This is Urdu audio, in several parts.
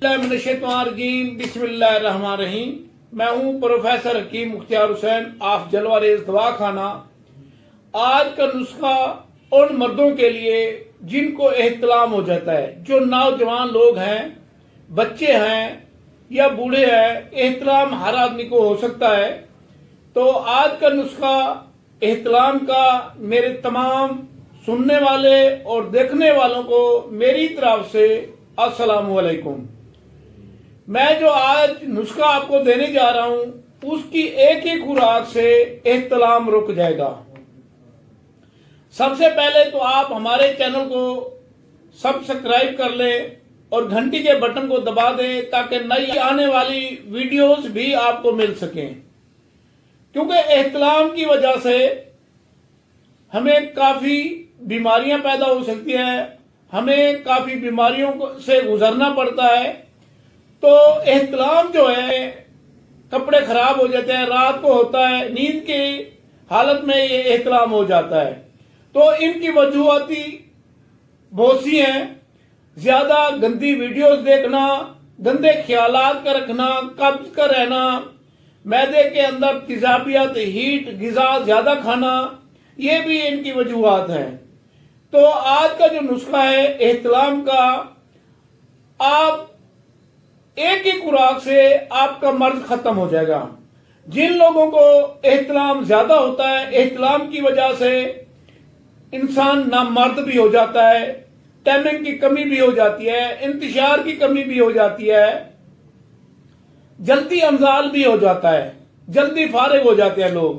بسم اللہ الرحمن الرحیم۔ میں ہوں پروفیسر حکیم مختار حسین آف جلوہ دوا خانہ۔ آج کا نسخہ ان مردوں کے لیے جن کو احتلام ہو جاتا ہے، جو نوجوان لوگ ہیں، بچے ہیں یا بوڑھے ہیں، احتلام ہر آدمی کو ہو سکتا ہے۔ تو آج کا نسخہ احتلام کا میرے تمام سننے والے اور دیکھنے والوں کو میری طرف سے السلام علیکم۔ میں جو آج نسخہ آپ کو دینے جا رہا ہوں، اس کی ایک ہی خوراک سے احتلام رک جائے گا۔ سب سے پہلے تو آپ ہمارے چینل کو سبسکرائب کر لیں اور گھنٹی کے بٹن کو دبا دیں تاکہ نئی آنے والی ویڈیوز بھی آپ کو مل سکیں، کیونکہ احتلام کی وجہ سے ہمیں کافی بیماریاں پیدا ہو سکتی ہیں، ہمیں کافی بیماریوں سے گزرنا پڑتا ہے۔ تو احتلام جو ہے، کپڑے خراب ہو جاتے ہیں، رات کو ہوتا ہے، نیند کی حالت میں یہ احتلام ہو جاتا ہے۔ تو ان کی وجوہاتی بہت سی ہیں۔ زیادہ گندی ویڈیوز دیکھنا، گندے خیالات کا رکھنا، قبض کا رہنا، معدے کے اندر تیزابیت، ہیٹ غذا زیادہ کھانا، یہ بھی ان کی وجوہات ہیں۔ تو آج کا جو نسخہ ہے احتلام کا، آپ ایک ہی خوراک سے آپ کا مرض ختم ہو جائے گا۔ جن لوگوں کو احتلام زیادہ ہوتا ہے، احتلام کی وجہ سے انسان نامرد بھی ہو جاتا ہے، ٹائمنگ کی کمی بھی ہو جاتی ہے، انتشار کی کمی بھی ہو جاتی ہے، جلدی انزال بھی ہو جاتا ہے، جلدی فارغ ہو جاتے ہیں لوگ،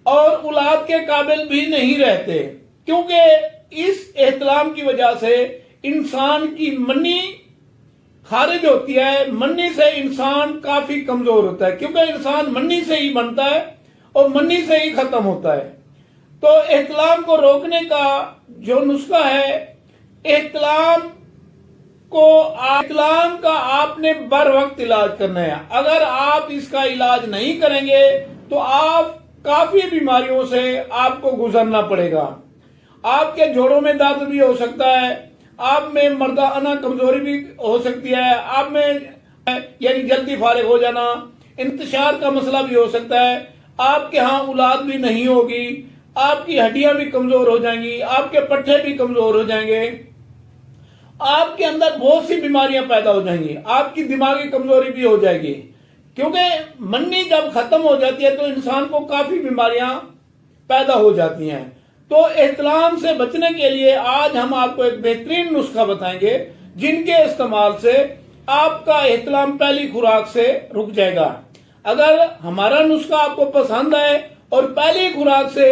اور اولاد کے قابل بھی نہیں رہتے، کیونکہ اس احتلام کی وجہ سے انسان کی منی خارج ہوتی ہے۔ منی سے انسان کافی کمزور ہوتا ہے، کیونکہ انسان منی سے ہی بنتا ہے اور منی سے ہی ختم ہوتا ہے۔ تو احتلام کو روکنے کا جو نسخہ ہے، احتلام کا آپ نے بر وقت علاج کرنا ہے۔ اگر آپ اس کا علاج نہیں کریں گے تو آپ کافی بیماریوں سے آپ کو گزرنا پڑے گا۔ آپ کے جوڑوں میں درد بھی ہو سکتا ہے، آپ میں مردانہ کمزوری بھی ہو سکتی ہے، آپ میں یعنی جلدی فارغ ہو جانا، انتشار کا مسئلہ بھی ہو سکتا ہے، آپ کے ہاں اولاد بھی نہیں ہوگی، آپ کی ہڈیاں بھی کمزور ہو جائیں گی، آپ کے پٹھے بھی کمزور ہو جائیں گے، آپ کے اندر بہت سی بیماریاں پیدا ہو جائیں گی، آپ کی دماغی کمزوری بھی ہو جائے گی، کیونکہ منی جب ختم ہو جاتی ہے تو انسان کو کافی بیماریاں پیدا ہو جاتی ہیں۔ تو احتلام سے بچنے کے لیے آج ہم آپ کو ایک بہترین نسخہ بتائیں گے، جن کے استعمال سے آپ کا احتلام پہلی خوراک سے رک جائے گا۔ اگر ہمارا نسخہ آپ کو پسند ہے اور پہلی خوراک سے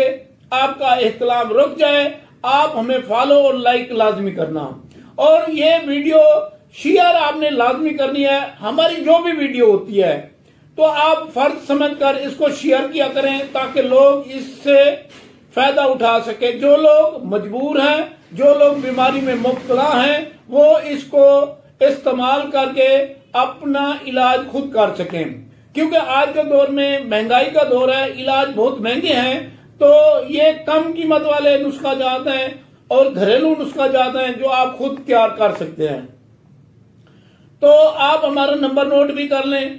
آپ کا احتلام رک جائے، آپ ہمیں فالو اور لائک لازمی کرنا، اور یہ ویڈیو شیئر آپ نے لازمی کرنی ہے۔ ہماری جو بھی ویڈیو ہوتی ہے تو آپ فرض سمجھ کر اس کو شیئر کیا کریں تاکہ لوگ اس سے فائدہ اٹھا سکے۔ جو لوگ مجبور ہیں، جو لوگ بیماری میں مبتلا ہیں، وہ اس کو استعمال کر کے اپنا علاج خود کر سکیں، کیونکہ آج کے دور میں مہنگائی کا دور ہے، علاج بہت مہنگے ہیں۔ تو یہ کم قیمت والے نسخہ جات ہیں اور گھریلو نسخہ جات ہیں جو آپ خود تیار کر سکتے ہیں۔ تو آپ ہمارا نمبر نوٹ بھی کر لیں،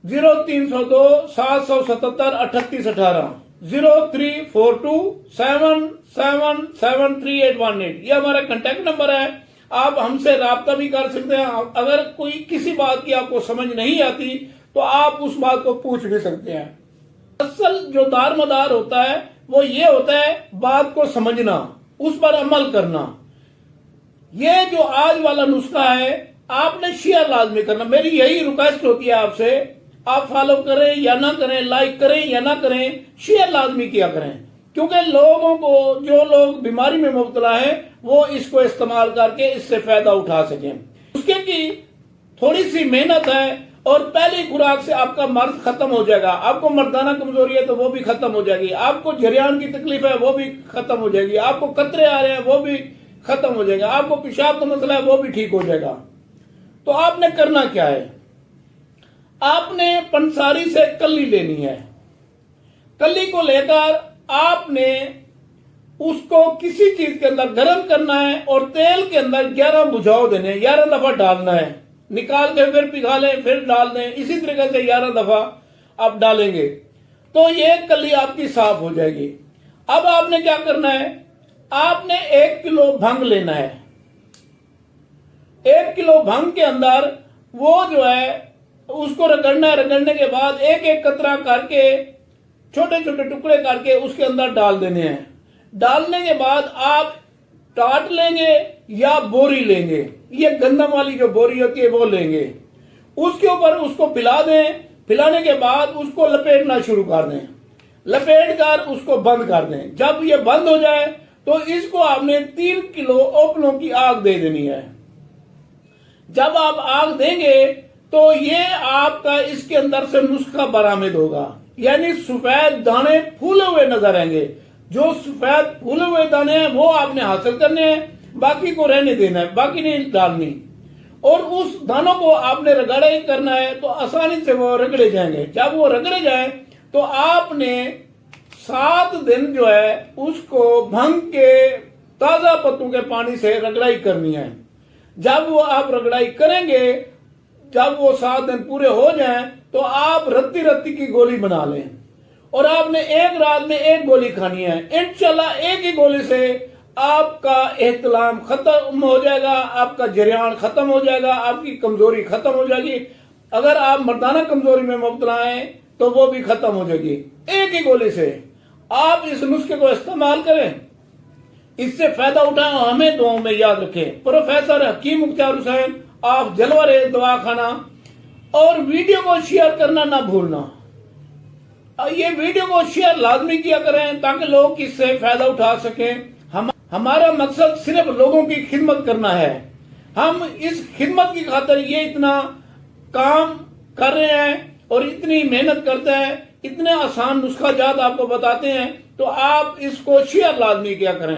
0302 777 3818، 0342 777318، یہ ہمارا کنٹیکٹ نمبر ہے۔ آپ ہم سے رابطہ بھی کر سکتے ہیں۔ اگر کوئی کسی بات کی آپ کو سمجھ نہیں آتی تو آپ اس بات کو پوچھ بھی سکتے ہیں۔ اصل جو دار مدار ہوتا ہے وہ یہ ہوتا ہے بات کو سمجھنا، اس پر عمل کرنا۔ یہ جو آج والا نسخہ ہے آپ نے شیئر لازمی کرنا۔ میری یہی ریکویسٹ ہوتی ہے آپ سے، آپ فالو کریں یا نہ کریں، لائک کریں یا نہ کریں، شیئر لازمی کیا کریں، کیونکہ لوگوں کو، جو لوگ بیماری میں مبتلا ہیں، وہ اس کو استعمال کر کے اس سے فائدہ اٹھا سکیں۔ اس کی تھوڑی سی محنت ہے اور پہلی خوراک سے آپ کا مرض ختم ہو جائے گا۔ آپ کو مردانہ کمزوری ہے تو وہ بھی ختم ہو جائے گی، آپ کو جریان کی تکلیف ہے وہ بھی ختم ہو جائے گی، آپ کو قطرے آ رہے ہیں وہ بھی ختم ہو جائے گا، آپ کو پیشاب کا مسئلہ ہے وہ بھی ٹھیک ہو جائے گا۔ تو آپ نے کرنا کیا ہے؟ آپ نے پنساری سے کلی لینی ہے۔ کلی کو لے کر آپ نے اس کو کسی چیز کے اندر گرم کرنا ہے اور تیل کے اندر 11 بجھاؤ دینے، 11 دفعہ ڈالنا ہے۔ نکال کے پھر پگھا لیں، پھر ڈال دیں، اسی طریقے سے 11 دفعہ آپ ڈالیں گے تو یہ کلی آپ کی صاف ہو جائے گی۔ اب آپ نے کیا کرنا ہے، آپ نے 1 کلو بھنگ لینا ہے۔ 1 کلو بھنگ کے اندر وہ جو ہے اس کو رگڑنا ہے، رگڑنے کے بعد ایک ایک قطرہ کر کے چھوٹے چھوٹے ٹکڑے کر کے اس کے اندر ڈال دینے ہیں۔ ڈالنے کے بعد آپ ٹاٹ لیں گے یا بوری لیں گے، یہ گندم والی جو بوری ہوتی ہے وہ لیں گے، اس کے اوپر اس کو پلا دیں۔ پلانے کے بعد اس کو لپیٹنا شروع کر دیں، لپیٹ کر اس کو بند کر دیں۔ جب یہ بند ہو جائے تو اس کو آپ نے 3 کلو اوپلوں کی آگ دے دینی ہے۔ جب آپ آگ دیں گے تو یہ آپ کا اس کے اندر سے نسخہ برآمد ہوگا، یعنی سفید دانے پھولے ہوئے نظر آئیں گے۔ جو سفید پھولے ہوئے دانے ہیں وہ آپ نے حاصل کرنے ہیں، باقی کو رہنے دینا ہے، باقی نہیں ڈالنی۔ اور اس دانوں کو آپ نے رگڑائی کرنا ہے تو آسانی سے وہ رگڑے جائیں گے۔ جب وہ رگڑے جائیں تو آپ نے 7 دن جو ہے اس کو بھنگ کے تازہ پتوں کے پانی سے رگڑائی کرنی ہے۔ جب وہ آپ رگڑائی کریں گے، جب وہ 7 دن پورے ہو جائیں تو آپ رتی رتی کی گولی بنا لیں، اور آپ نے ایک رات میں 1 گولی کھانی ہے۔ انشاءاللہ ایک ہی گولی سے آپ کا احتلام ختم ہو جائے گا، آپ کا جریان ختم ہو جائے گا، آپ کی کمزوری ختم ہو جائے گی۔ اگر آپ مردانہ کمزوری میں مبتلا ہیں تو وہ بھی ختم ہو جائے گی ایک ہی گولی سے۔ آپ اس نسخے کو استعمال کریں، اس سے فائدہ اٹھائیں اور ہمیں دعاؤں میں یاد رکھیں۔ پروفیسر حکیم مختار حسین آف جلوہ ریز دواخانہ، اور ویڈیو کو شیئر کرنا نہ بھولنا۔ یہ ویڈیو کو شیئر لازمی کیا کریں تاکہ لوگ اس سے فائدہ اٹھا سکیں۔ ہمارا مقصد صرف لوگوں کی خدمت کرنا ہے۔ ہم اس خدمت کی خاطر یہ اتنا کام کر رہے ہیں اور اتنی محنت کرتے ہیں، اتنے آسان نسخہ جات آپ کو بتاتے ہیں، تو آپ اس کو شیئر لازمی کیا کریں۔